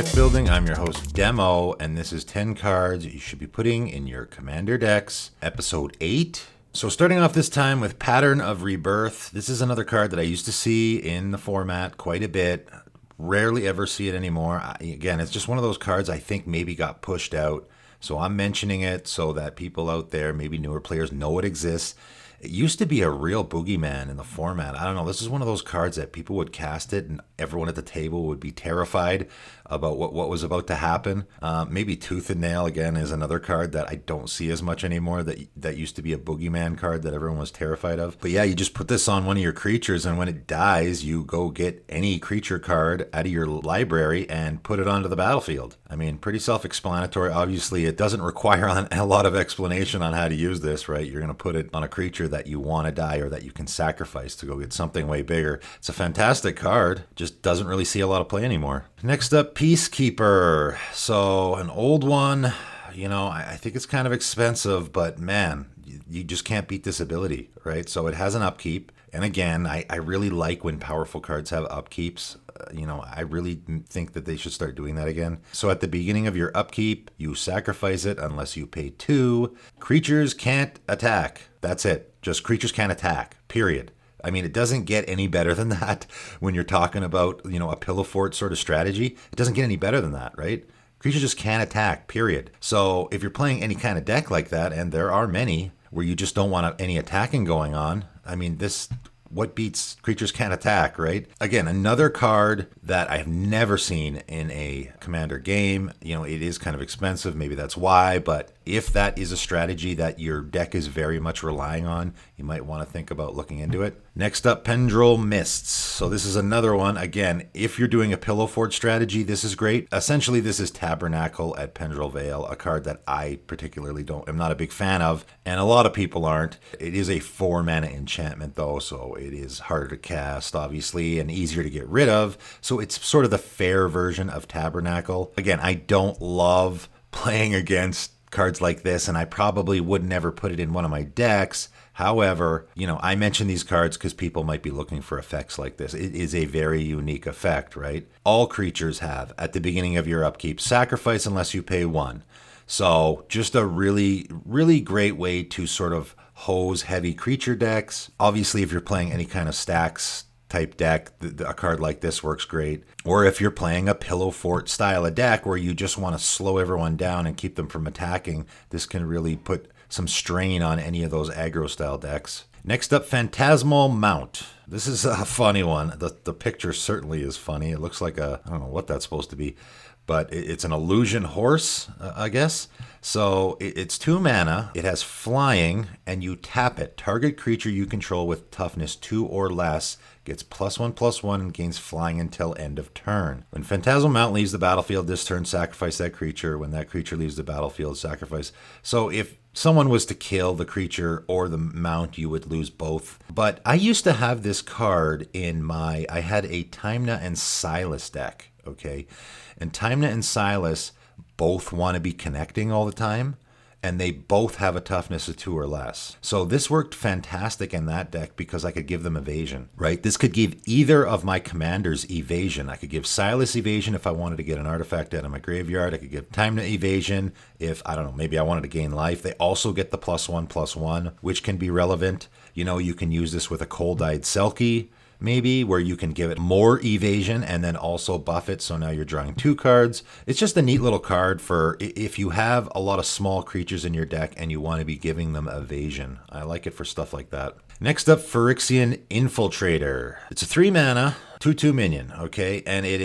Deck Building. I'm your host, Demo, and this is 10 cards you should be putting in your commander decks, episode 8. So starting off this time with Pattern of Rebirth. This is another card that I used to see in the format quite a bit. Rarely ever see it anymore. Again, it's just one of those cards I think maybe got pushed out. So I'm mentioning it so that people out there, maybe newer players, know it exists. It used to be a real boogeyman in the format. I don't know. This is one of those cards that people would cast it and everyone at the table would be terrified about what was about to happen. Maybe Tooth and Nail, again, is another card that I don't see as much anymore. That used to be a boogeyman card that everyone was terrified of. But yeah, you just put this on one of your creatures, and when it dies, you go get any creature card out of your library and put it onto the battlefield. I mean, pretty self-explanatory. Obviously, it doesn't require a lot of explanation on how to use this, right? You're going to put it on a creature that you want to die or that you can sacrifice to go get something way bigger. It's a fantastic card, just doesn't really see a lot of play anymore. Next up, Peacekeeper. So an old one, you know, I think it's kind of expensive, but man, you just can't beat this ability, right? So it has an upkeep. And again, I really like when powerful cards have upkeeps. I really think that they should start doing that again. So at the beginning of your upkeep, you sacrifice it unless you pay 2. Creatures can't attack. That's it. Just creatures can't attack, period. I mean, it doesn't get any better than that when you're talking about, a pillow fort sort of strategy. It doesn't get any better than that, right? Creatures just can't attack, period. So if you're playing any kind of deck like that, and there are many where you just don't want any attacking going on, I mean, what beats creatures can't attack, right? Again, another card that I've never seen in a commander game. It is kind of expensive. Maybe that's why. But if that is a strategy that your deck is very much relying on, you might want to think about looking into it. Next up, Pendril Mists. So this is another one. Again, if you're doing a pillow fort strategy, this is great. Essentially, this is Tabernacle at Pendril Vale, a card that I particularly am not a big fan of, and a lot of people aren't. It is a 4-mana enchantment, though, so it is harder to cast, obviously, and easier to get rid of. So it's sort of the fair version of Tabernacle. Again, I don't love playing against cards like this, and I probably would never put it in one of my decks. However, I mention these cards because people might be looking for effects like this. It is a very unique effect, right? All creatures have, at the beginning of your upkeep, sacrifice unless you pay 1. So just a really, really great way to sort of hose heavy creature decks. Obviously, if you're playing any kind of stacks type deck, a card like this works great. Or if you're playing a pillow fort style of deck where you just want to slow everyone down and keep them from attacking, this can really put some strain on any of those aggro style decks. Next up, Phantasmal Mount. This is a funny one. The picture certainly is funny. It looks like I don't know what that's supposed to be, but it's an illusion horse, I guess. So it's 2 mana, it has flying, and you tap it. Target creature you control with toughness 2 or less gets +1/+1 and gains flying until end of turn. When Phantasmal Mount leaves the battlefield this turn, sacrifice that creature. When that creature leaves the battlefield, sacrifice. So if someone was to kill the creature or the mount, you would lose both. But I used to have this card I had a Tymna and Silas deck, okay? And Tymna and Silas both want to be connecting all the time, and they both have a toughness of 2 or less. So this worked fantastic in that deck because I could give them evasion, right? This could give either of my commanders evasion. I could give Silas evasion if I wanted to get an artifact out of my graveyard. I could give Tymna evasion if, I don't know, maybe I wanted to gain life. They also get the +1/+1, which can be relevant. You can use this with a Cold-Eyed Selkie, maybe, where you can give it more evasion and then also buff it, so now you're drawing 2 cards. It's just a neat little card for if you have a lot of small creatures in your deck and you want to be giving them evasion. I like it for stuff like that. Next up, Frixion Infiltrator. It's a 3 mana, 2/2 minion, okay? And it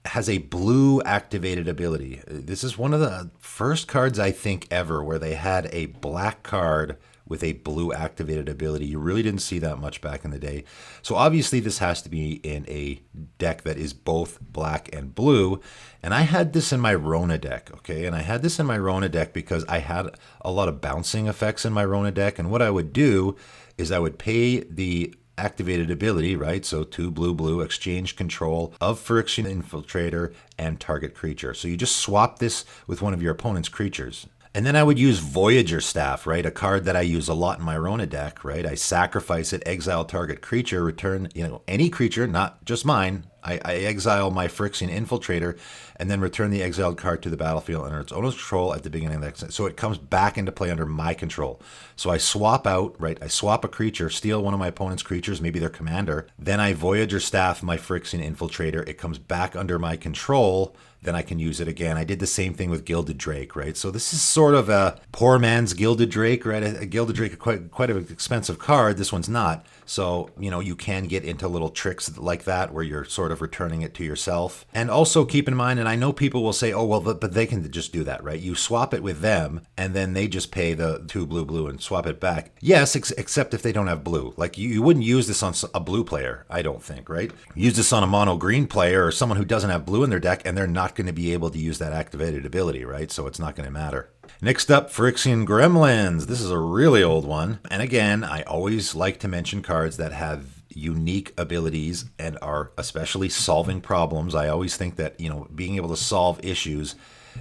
has a blue activated ability. This is one of the first cards I think ever where they had a black card with a blue activated ability. You really didn't see that much back in the day. So obviously this has to be in a deck that is both black and blue. And I had this in my Rona deck, okay? And I had this in my Rona deck because I had a lot of bouncing effects in my Rona deck. And what I would do is I would pay the activated ability, right? So 2 blue, exchange control of Frixion Infiltrator and target creature. So you just swap this with one of your opponent's creatures. And then I would use Voyager Staff, right? A card that I use a lot in my Rona deck, right? I sacrifice it, exile target creature, return, any creature, not just mine. I exile my Frixion Infiltrator and then return the exiled card to the battlefield under its owner's control at the beginning of the next. So it comes back into play under my control. So I swap out, right? I swap a creature, steal one of my opponent's creatures, maybe their commander. Then I Voyager Staff my Frixion Infiltrator. It comes back under my control. Then I can use it again. I did the same thing with Gilded Drake, right? So this is sort of a poor man's Gilded Drake, right? A Gilded Drake, quite an expensive card. This one's not. So, you know, you can get into little tricks like that where you're sort of returning it to yourself. And also keep in mind, and I know people will say, oh, well, but they can just do that, right? You swap it with them and then they just pay the 2 blue and swap it back. Yes, except if they don't have blue. Like you wouldn't use this on a blue player, I don't think, right? Use this on a mono green player or someone who doesn't have blue in their deck and they're not going to be able to use that activated ability, right? So it's not going to matter. Next up, Phyrexian Gremlins. This is a really old one. And again, I always like to mention cards that have unique abilities and are especially solving problems. I always think that, you know, being able to solve issues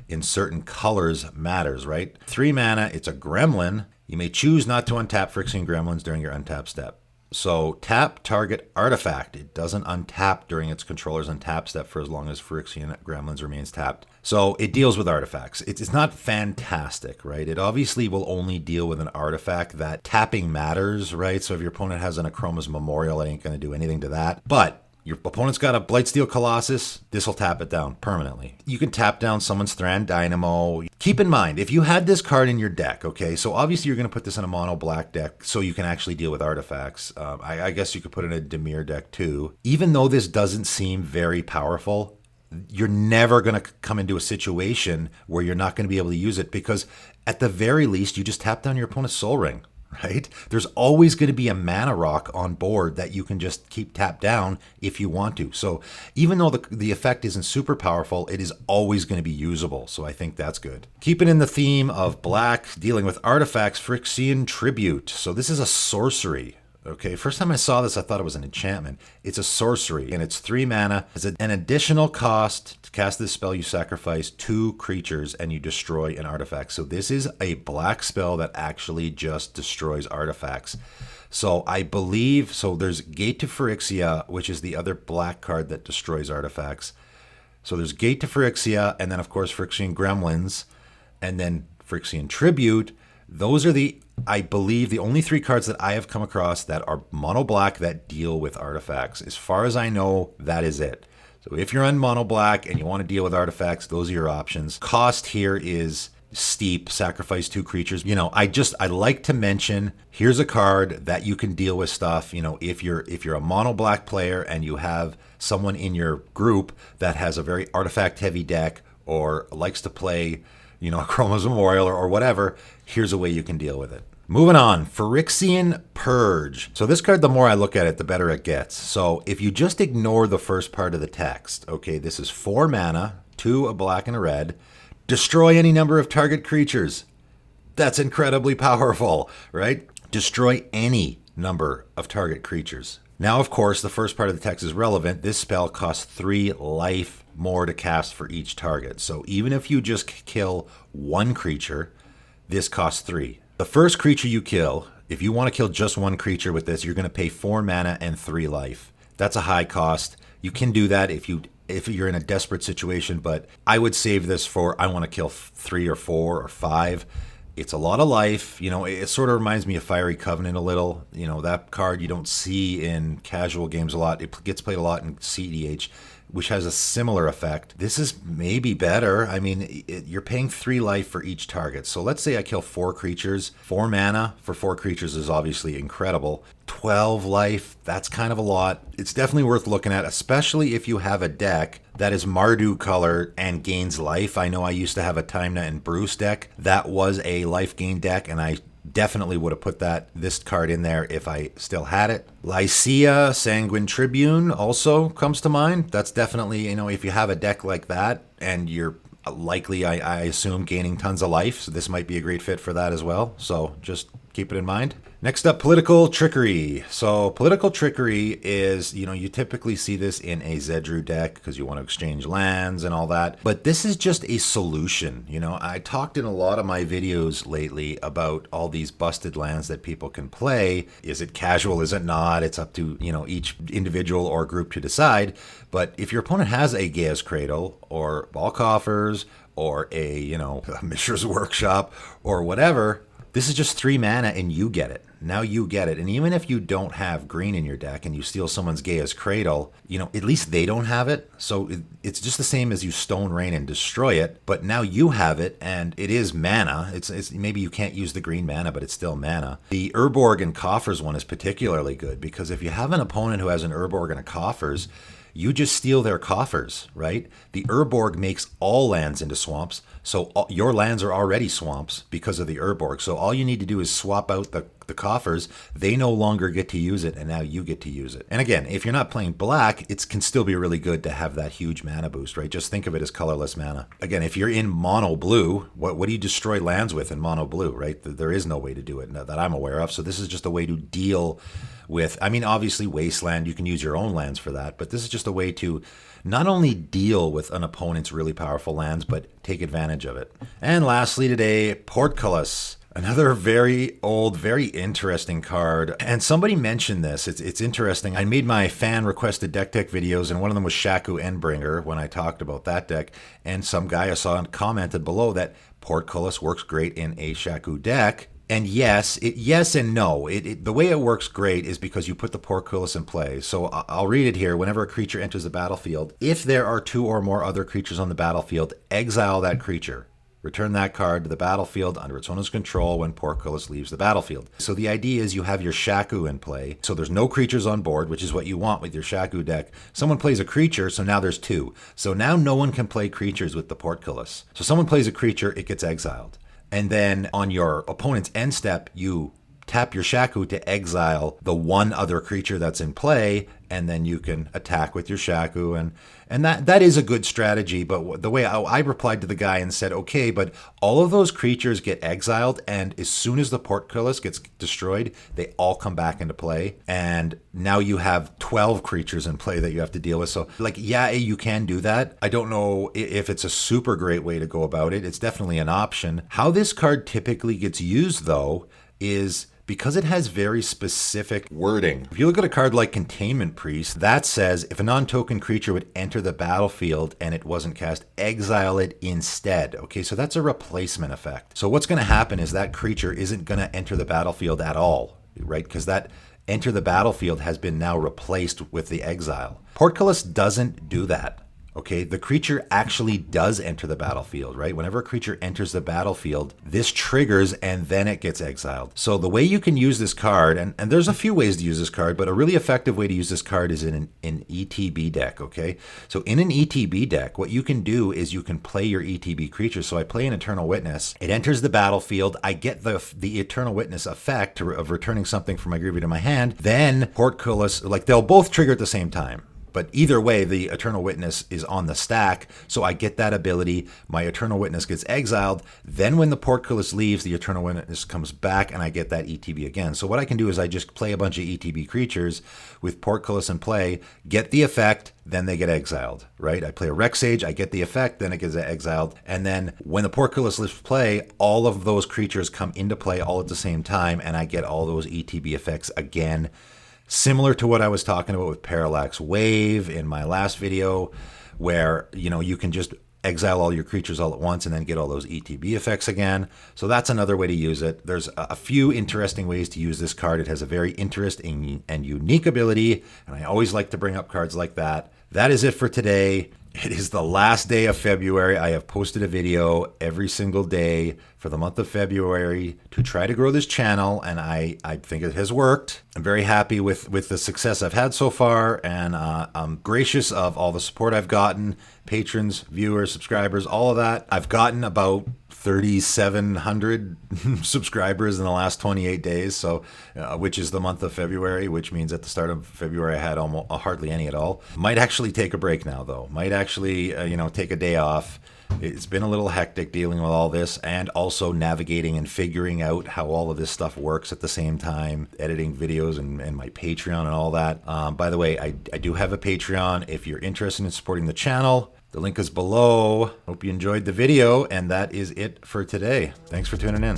in certain colors matters, right? 3 mana, it's a gremlin. You may choose not to untap Phyrexian Gremlins during your untap step. So tap target artifact. It doesn't untap during its controller's untap step for as long as Phyrexian Gremlins remains tapped. So it deals with artifacts. It's not fantastic, right? It obviously will only deal with an artifact that tapping matters, right? So if your opponent has an Akroma's Memorial, it ain't going to do anything to that. But your opponent's got a Blightsteel Colossus, this will tap it down permanently. You can tap down someone's Thran Dynamo. Keep in mind, if you had this card in your deck, okay, so obviously you're going to put this in a mono black deck so you can actually deal with artifacts. I guess you could put it in a Dimir deck too. Even though this doesn't seem very powerful, you're never going to come into a situation where you're not going to be able to use it because at the very least, you just tap down your opponent's Soul Ring. Right? There's always going to be a mana rock on board that you can just keep tapped down if you want to. So even though the effect isn't super powerful, it is always going to be usable. So I think that's good. Keeping in the theme of black, dealing with artifacts, Frixion Tribute. So this is a sorcery. Okay, first time I saw this, I thought it was an enchantment. It's a sorcery, and it's 3 mana. It's an additional cost. To cast this spell, you sacrifice 2 creatures, and you destroy an artifact. So this is a black spell that actually just destroys artifacts. So I believe, so there's Gate to Phyrexia, which is the other black card that destroys artifacts. So there's Gate to Phyrexia, and then, of course, Phyrexian Gremlins, and then Frixion Tribute. Those are I believe, the only 3 cards that I have come across that are mono black that deal with artifacts. As far as I know, that is it. So if you're on mono black and you want to deal with artifacts, those are your options. Cost here is steep, sacrifice 2 creatures. You know, I like to mention, here's a card that you can deal with stuff. You know, if you're a mono black player and you have someone in your group that has a very artifact heavy deck or likes to play, you know, Akroma's Memorial or whatever, here's a way you can deal with it. Moving on, Frixion Purge. So this card, the more I look at it, the better it gets. So if you just ignore the first part of the text, okay, this is 4 mana, 2 a black and a red, destroy any number of target creatures. That's incredibly powerful, right? Destroy any number of target creatures. Now, of course, the first part of the text is relevant. This spell costs 3 life more to cast for each target. So even if you just kill 1 creature, this costs 3. The first creature you kill, if you want to kill just 1 creature with this, you're going to pay 4 mana and 3 life. That's a high cost. You can do that if you're in a desperate situation, but I would save this for I want to kill 3 or 4 or 5. It's a lot of life. You know, it sort of reminds me of Fiery Covenant a little. You know, that card you don't see in casual games a lot. It gets played a lot in CEDH, which has a similar effect. This is maybe better. I mean, you're paying 3 life for each target. So let's say I kill 4 creatures. 4 mana for 4 creatures is obviously incredible. 12 life, that's kind of a lot. It's definitely worth looking at, especially if you have a deck that is Mardu color and gains life. I know I used to have a Tymna and Bruce deck. That was a life gain deck, and I definitely would have put this card in there if I still had it. Lycia, Sanguine Tribune also comes to mind. That's definitely, you know, if you have a deck like that and you're likely, I assume, gaining tons of life, so this might be a great fit for that as well. So just keep it in mind. Next up, Political Trickery. So Political Trickery is, you typically see this in a Zedru deck because you want to exchange lands and all that. But this is just a solution. I talked in a lot of my videos lately about all these busted lands that people can play. Is it casual? Is it not? It's up to, each individual or group to decide. But if your opponent has a Gaia's Cradle or Ball Coffers or a Mishra's Workshop or whatever, this is just 3 mana and you get it. Now you get it. And even if you don't have green in your deck and you steal someone's Gaia's Cradle, at least they don't have it. So it's just the same as you Stone Rain and destroy it, but now you have it and it is mana. It's maybe you can't use the green mana, but it's still mana. The Urborg and Coffers one is particularly good because if you have an opponent who has an Urborg and a Coffers, you just steal their coffers, right? The Urborg makes all lands into swamps, so your lands are already swamps because of the Urborg. So all you need to do is swap out the coffers. They no longer get to use it, and now you get to use it. And again, if you're not playing black, it can still be really good to have that huge mana boost, right? Just think of it as colorless mana. Again, if you're in mono blue, what do you destroy lands with in mono blue, right? There is no way to do it that I'm aware of. So this is just a way to deal with, obviously Wasteland, you can use your own lands for that, but this is just a way to not only deal with an opponent's really powerful lands, but take advantage of it. And lastly today, Portcullis. Another very old, very interesting card. And somebody mentioned this. It's interesting. I made my fan requested deck videos, and one of them was Shaku Endbringer when I talked about that deck. And some guy I saw commented below that Portcullis works great in a Shaku deck. And yes and no. The way it works great is because you put the Portcullis in play. So I'll read it here. Whenever a creature enters the battlefield, if there are 2 or more other creatures on the battlefield, exile that creature. Return that card to the battlefield under its owner's control when Portcullis leaves the battlefield. So the idea is you have your Shaku in play. So there's no creatures on board, which is what you want with your Shaku deck. Someone plays a creature, so now there's 2. So now no one can play creatures with the Portcullis. So someone plays a creature, it gets exiled. And then on your opponent's end step, you tap your Shaku to exile the one other creature that's in play, and then you can attack with your Shaku. And that is a good strategy, but the way I replied to the guy and said, okay, but all of those creatures get exiled, and as soon as the Portcullis gets destroyed, they all come back into play, and now you have 12 creatures in play that you have to deal with. So, yeah, you can do that. I don't know if it's a super great way to go about it. It's definitely an option. How this card typically gets used, though, is because it has very specific wording. If you look at a card like Containment Priest, that says if a non-token creature would enter the battlefield and it wasn't cast, exile it instead. Okay, so that's a replacement effect. So what's going to happen is that creature isn't going to enter the battlefield at all, right? Because that enter the battlefield has been now replaced with the exile. Portcullis doesn't do that. Okay, the creature actually does enter the battlefield, right? Whenever a creature enters the battlefield, this triggers and then it gets exiled. So the way you can use this card, and there's a few ways to use this card, but a really effective way to use this card is in an ETB deck, okay? So in an ETB deck, what you can do is you can play your ETB creature. So I play an Eternal Witness. It enters the battlefield. I get the Eternal Witness effect of returning something from my graveyard to my hand. Then Portcullis, they'll both trigger at the same time. But either way, the Eternal Witness is on the stack, so I get that ability. My Eternal Witness gets exiled. Then when the Portcullis leaves, the Eternal Witness comes back, and I get that ETB again. So what I can do is I just play a bunch of ETB creatures with Portcullis in play, get the effect, then they get exiled, right? I play a Rex Sage, I get the effect, then it gets exiled. And then when the Portcullis leaves play, all of those creatures come into play all at the same time, and I get all those ETB effects again. Similar to what I was talking about with Parallax Wave in my last video, where, you can just exile all your creatures all at once and then get all those ETB effects again. So that's another way to use it. There's a few interesting ways to use this card. It has a very interesting and unique ability, and I always like to bring up cards like that. That is it for today. It is the last day of February. I have posted a video every single day for the month of February to try to grow this channel, and I think it has worked. I'm very happy with the success I've had so far, and I'm gracious of all the support I've gotten, patrons, viewers, subscribers, all of that. I've gotten about 3,700 subscribers in the last 28 days, so which is the month of February, which means at the start of February I had almost hardly any at all. Might actually take a break now, though. Might actually take a day off It's been a little hectic dealing with all this and also navigating and figuring out how all of this stuff works at the same time, editing videos and my Patreon and all that. By the way, I do have a Patreon if you're interested in supporting the channel. The link is below. Hope you enjoyed the video, and that is it for today. Thanks for tuning in.